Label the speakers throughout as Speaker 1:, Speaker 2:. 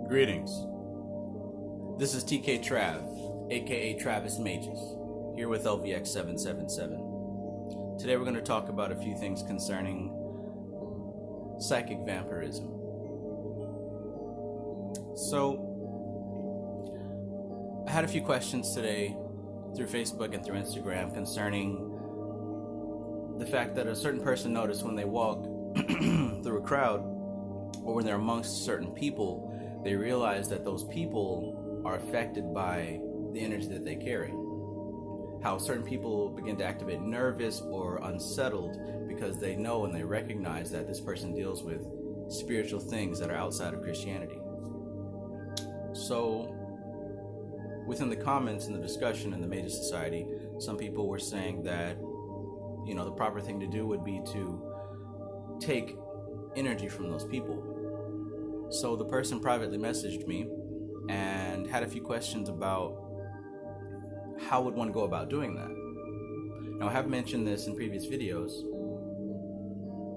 Speaker 1: Greetings. This is TK Trav, aka Travis Magus, here with LVX777. Today we're going to talk about a few things concerning psychic vampirism. So, I had a few questions today through Facebook and through Instagram concerning the fact that a certain person noticed when they walk through a crowd or when they're amongst certain people, they realize that those people are affected by the energy that they carry. How certain people begin to activate nervous or unsettled because they know and they recognize that this person deals with spiritual things that are outside of Christianity. So, within the comments and the discussion in the Magus Society, some people were saying that, the proper thing to do would be to take energy from those people. So the person privately messaged me and had a few questions about how would one go about doing that. Now, I have mentioned this in previous videos,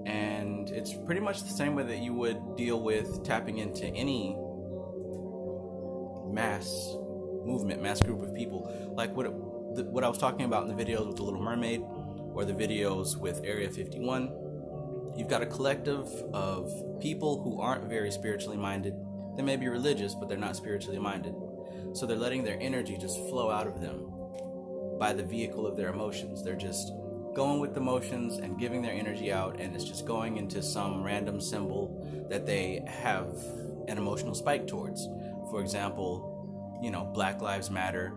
Speaker 1: and it's pretty much the same way that you would deal with tapping into any mass movement, mass group of people, like what I was talking about in the videos with The Little Mermaid or the videos with Area 51. You've got a collective of people who aren't very spiritually minded. They may be religious, but they're not spiritually minded. So they're letting their energy just flow out of them by the vehicle of their emotions. They're just going with the motions and giving their energy out, and it's just going into some random symbol that they have an emotional spike towards. For example, Black Lives Matter,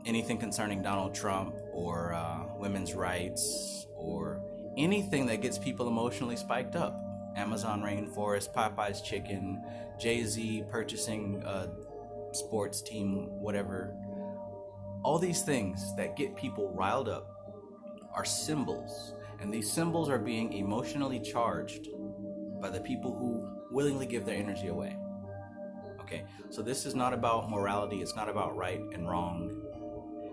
Speaker 1: anything concerning Donald Trump or women's rights or anything that gets people emotionally spiked up. Amazon rainforest, Popeye's chicken, Jay-Z purchasing a sports team, whatever. All these things that get people riled up are symbols, and these symbols are being emotionally charged by the people who willingly give their energy away. Okay, so this is not about morality, it's not about right and wrong.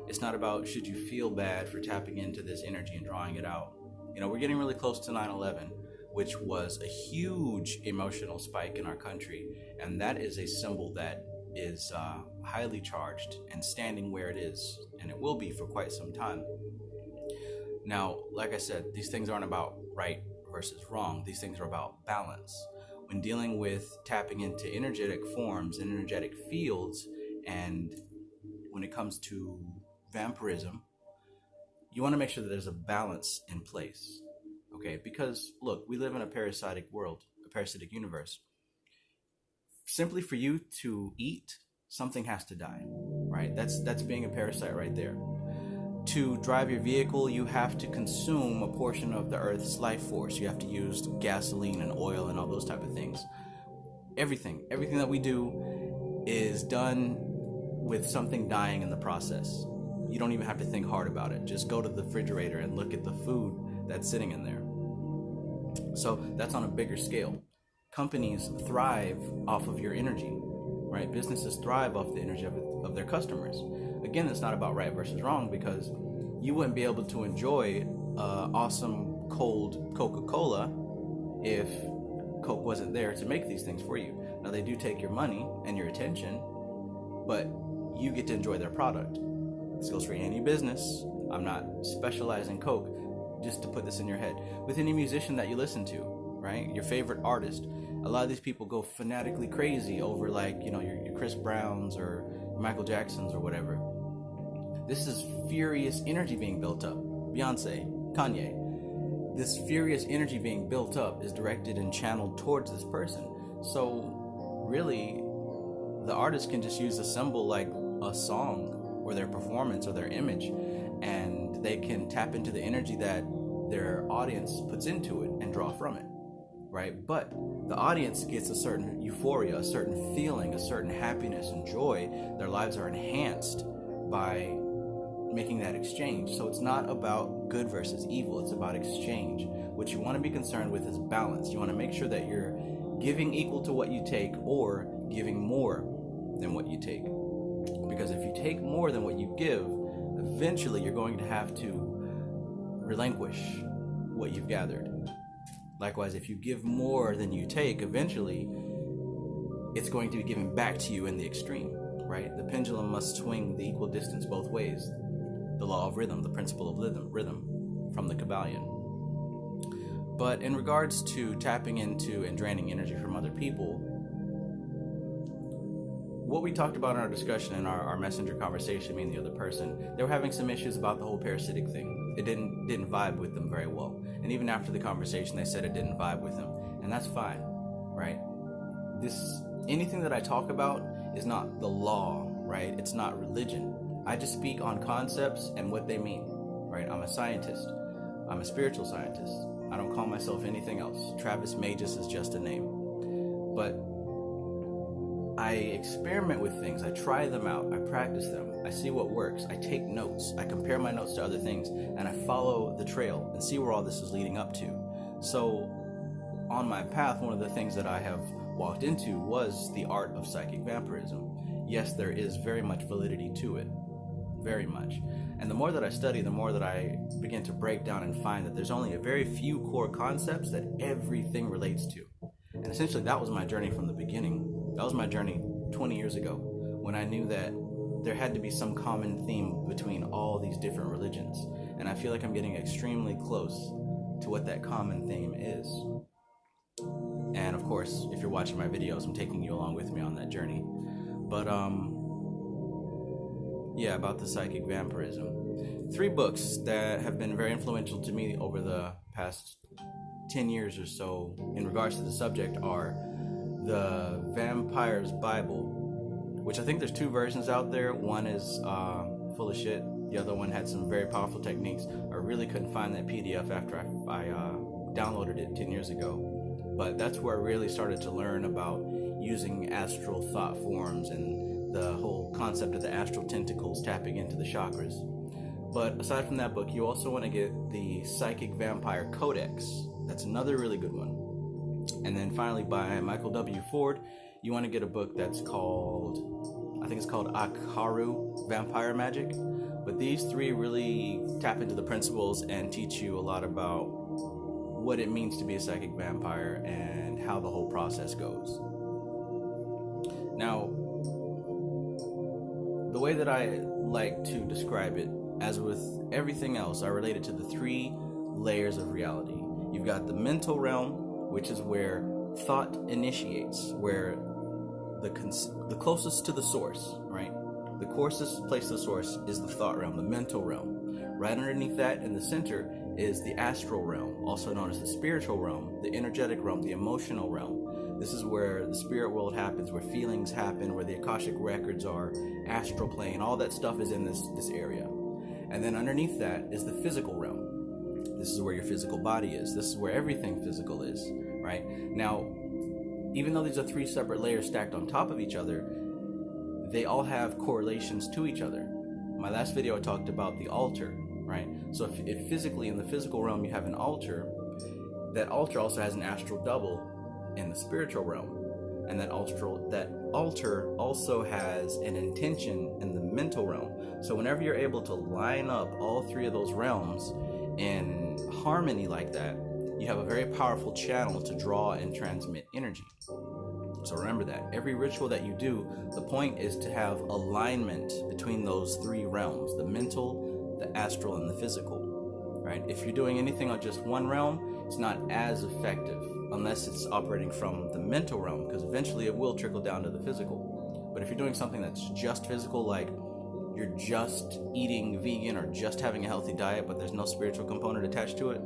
Speaker 1: It's not about should you feel bad for tapping into this energy and drawing it out. We're getting really close to 9/11, which was a huge emotional spike in our country, and that is a symbol that is highly charged and standing where it is, and it will be for quite some time. Now, like I said, these things aren't about right versus wrong. These things are about balance. When dealing with tapping into energetic forms and energetic fields, and when it comes to vampirism, you want to make sure that there's a balance in place, okay? Because, look, we live in a parasitic world, a parasitic universe. Simply for you to eat, something has to die, right? That's being a parasite right there. To drive your vehicle, you have to consume a portion of the Earth's life force. You have to use gasoline and oil and all those type of things. Everything that we do is done with something dying in the process. You don't even have to think hard about it. Just go to the refrigerator and look at the food that's sitting in there. So that's on a bigger scale. Companies thrive off of your energy, right? Businesses thrive off the energy of their customers. Again, it's not about right versus wrong, because you wouldn't be able to enjoy awesome cold Coca-Cola if Coke wasn't there to make these things for you. Now, they do take your money and your attention, but you get to enjoy their product. This goes for any business. I'm not specializing Coke, just to put this in your head. With any musician that you listen to, right? Your favorite artist. A lot of these people go fanatically crazy over your Chris Browns or Michael Jacksons or whatever. This is furious energy being built up. Beyonce, Kanye. This furious energy being built up is directed and channeled towards this person. So really, the artist can just use a symbol like a song or their performance or their image, and they can tap into the energy that their audience puts into it and draw from it, right? But the audience gets a certain euphoria, a certain feeling, a certain happiness and joy. Their lives are enhanced by making that exchange. So it's not about good versus evil, it's about exchange. What you want to be concerned with is balance. You want to make sure that you're giving equal to what you take or giving more than what you take. Because if you take more than what you give, eventually you're going to have to relinquish what you've gathered. Likewise, if you give more than you take, eventually it's going to be given back to you in the extreme, right? The pendulum must swing the equal distance both ways. The law of rhythm, the principle of rhythm from the Kabbalion. But in regards to tapping into and draining energy from other people, what we talked about in our discussion in our messenger conversation, me and the other person, they were having some issues about the whole parasitic thing. It didn't vibe with them very well. And even after the conversation, they said it didn't vibe with them. And that's fine, right? Anything that I talk about is not the law, right? It's not religion. I just speak on concepts and what they mean, right? I'm a scientist. I'm a spiritual scientist. I don't call myself anything else. Travis Magus is just a name. But I experiment with things. I try them out. I practice them. I see what works. I take notes. I compare my notes to other things, and I follow the trail and see where all this is leading up to. So on my path, one of the things that I have walked into was the art of psychic vampirism. Yes, there is very much validity to it. Very much. And the more that I study, the more that I begin to break down and find that there's only a very few core concepts that everything relates to. And essentially that was my journey from the beginning. That was my journey 20 years ago, when I knew that there had to be some common theme between all these different religions. And I feel like I'm getting extremely close to what that common theme is. And of course, if you're watching my videos, I'm taking you along with me on that journey. But yeah, about the psychic vampirism. 3 books that have been very influential to me over the past 10 years or so in regards to the subject are the Vampire's Bible, which I think there's 2 versions out there. One is full of shit. The other one had some very powerful techniques. I really couldn't find that PDF after I downloaded it 10 years ago. But that's where I really started to learn about using astral thought forms and the whole concept of the astral tentacles tapping into the chakras. But aside from that book, you also want to get the Psychic Vampire Codex. That's another really good one. And then finally, by Michael W. Ford, you want to get a book that's called, I think it's called Akhkharu, Vampyre Magick. But these 3 really tap into the principles and teach you a lot about what it means to be a psychic vampire and how the whole process goes. Now, the way that I like to describe it, as with everything else, I relate it to the 3 layers of reality. You've got the mental realm, which is where thought initiates, where the closest to the source, right? The closest place to the source is the thought realm, the mental realm. Right underneath that in the center is the astral realm, also known as the spiritual realm, the energetic realm, the emotional realm. This is where the spirit world happens, where feelings happen, where the Akashic records are, astral plane, all that stuff is in this area. And then underneath that is the physical realm. This is where your physical body is. This is where everything physical is, right? Now, even though these are 3 separate layers stacked on top of each other, they all have correlations to each other. My last video I talked about the altar, right? So if physically in the physical realm you have an altar, that altar also has an astral double in the spiritual realm. And that altar also has an intention in the mental realm. So whenever you're able to line up all 3 of those realms in harmony like that, you have a very powerful channel to draw and transmit energy. So remember that. Every ritual that you do, the point is to have alignment between those 3 realms, the mental, the astral, and the physical, right? If you're doing anything on just one realm, it's not as effective unless it's operating from the mental realm, because eventually it will trickle down to the physical. But if you're doing something that's just physical, like you're just eating vegan or just having a healthy diet, but there's no spiritual component attached to it,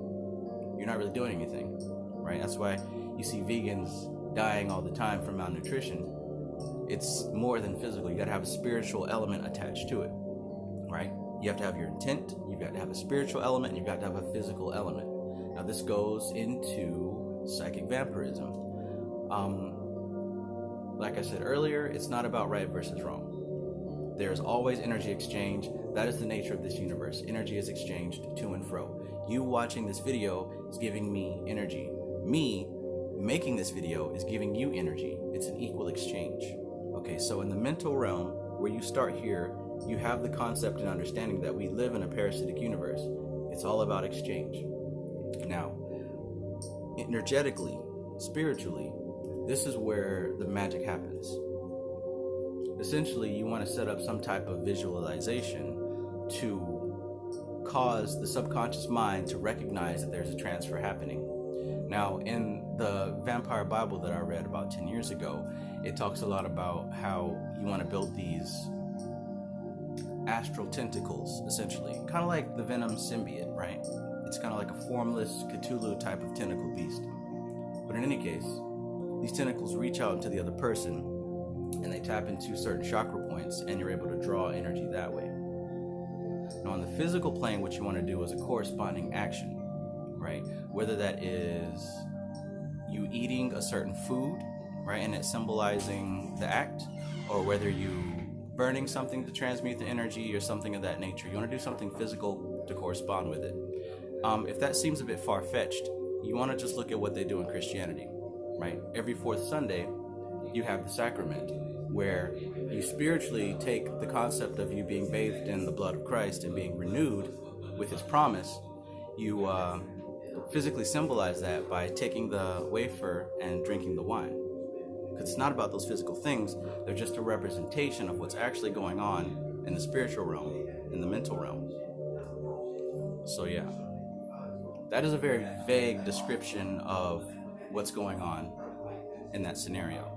Speaker 1: you're not really doing anything, right? That's why you see vegans dying all the time from malnutrition. It's more than physical. You got to have a spiritual element attached to it, right? You have to have your intent, you've got to have a spiritual element, and you've got to have a physical element. Now this goes into psychic vampirism. Like I said earlier, it's not about right versus wrong. There's always energy exchange. That is the nature of this universe. Energy is exchanged to and fro. You watching this video is giving me energy. Me making this video is giving you energy. It's an equal exchange. Okay, so in the mental realm, where you start here, you have the concept and understanding that we live in a parasitic universe. It's all about exchange. Now, energetically, spiritually, this is where the magic happens. Essentially, you want to set up some type of visualization to cause the subconscious mind to recognize that there's a transfer happening. Now, in the Vampire Bible that I read about 10 years ago, it talks a lot about how you want to build these astral tentacles, essentially. Kind of like the Venom symbiote, right? It's kind of like a formless Cthulhu type of tentacle beast. But in any case, these tentacles reach out into the other person and they tap into certain chakra points, and you're able to draw energy that way. Now, on the physical plane, what you want to do is a corresponding action, right? Whether that is you eating a certain food, right, and it's symbolizing the act, or whether you burning something to transmute the energy or something of that nature. You want to do something physical to correspond with it. If that seems a bit far-fetched, you want to just look at what they do in Christianity, right? Every fourth Sunday, you have the sacrament, where you spiritually take the concept of you being bathed in the blood of Christ and being renewed with his promise. You physically symbolize that by taking the wafer and drinking the wine. Because it's not about those physical things, they're just a representation of what's actually going on in the spiritual realm, in the mental realm. So yeah, that is a very vague description of what's going on in that scenario.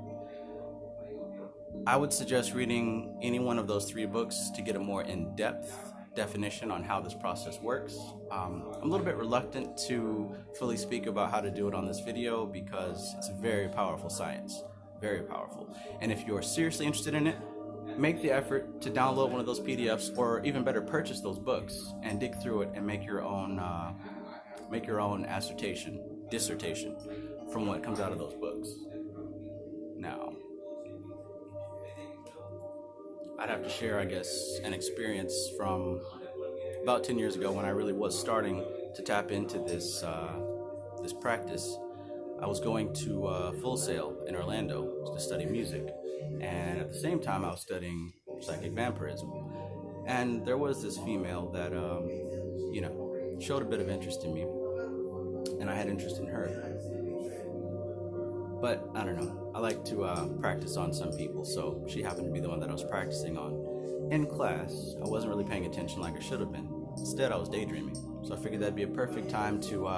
Speaker 1: I would suggest reading any one of those 3 books to get a more in-depth definition on how this process works. I'm a little bit reluctant to fully speak about how to do it on this video because it's a very powerful science, very powerful. And if you're seriously interested in it, make the effort to download one of those PDFs, or even better, purchase those books and dig through it and make your own dissertation from what comes out of those books. Now, I'd have to share, I guess, an experience from about 10 years ago when I really was starting to tap into this practice. I was going to Full Sail in Orlando to study music, and at the same time I was studying psychic vampirism. And there was this female that, showed a bit of interest in me, and I had interest in her. But I don't know, I like to practice on some people, so she happened to be the one that I was practicing on. In class, I wasn't really paying attention like I should have been. Instead, I was daydreaming. So I figured that'd be a perfect time to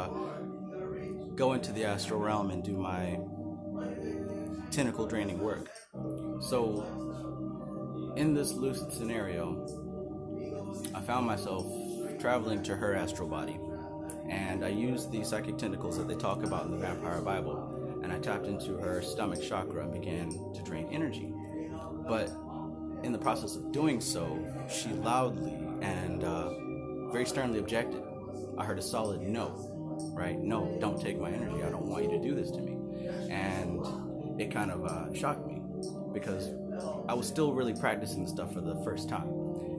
Speaker 1: go into the astral realm and do my tentacle draining work. So in this lucid scenario, I found myself traveling to her astral body, and I used the psychic tentacles that they talk about in the Vampire Bible, and I tapped into her stomach chakra and began to drain energy. But in the process of doing so, she loudly and very sternly objected. I heard a solid no, right? No, don't take my energy. I don't want you to do this to me. And it kind of shocked me because I was still really practicing the stuff for the first time,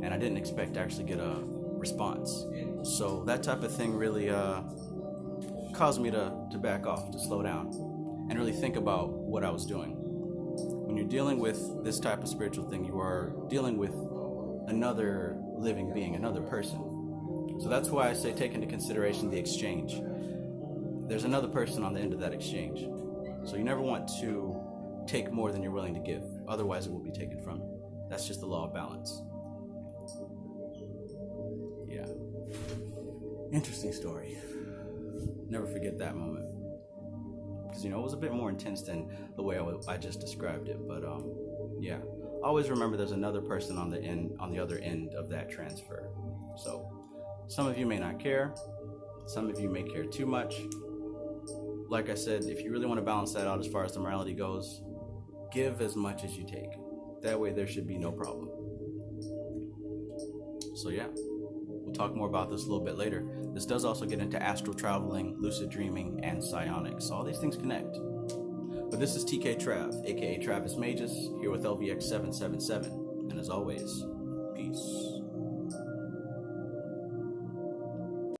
Speaker 1: and I didn't expect to actually get a response. So that type of thing really caused me to back off, to slow down, and really think about what I was doing. When you're dealing with this type of spiritual thing, you are dealing with another living being, another person. So that's why I say take into consideration the exchange. There's another person on the end of that exchange. So you never want to take more than you're willing to give. Otherwise, it will be taken from you. That's just the law of balance. Yeah. Interesting story. Never forget that moment. Because, it was a bit more intense than the way I just described it. But, yeah. Always remember there's another person on the other end of that transfer. So, some of you may not care. Some of you may care too much. Like I said, if you really want to balance that out as far as the morality goes, give as much as you take. That way there should be no problem. So yeah, we'll talk more about this a little bit later. This does also get into astral traveling, lucid dreaming, and psionics. All these things connect. But this is TK Trav, aka Travis Magus, here with LVX777. And as always, peace.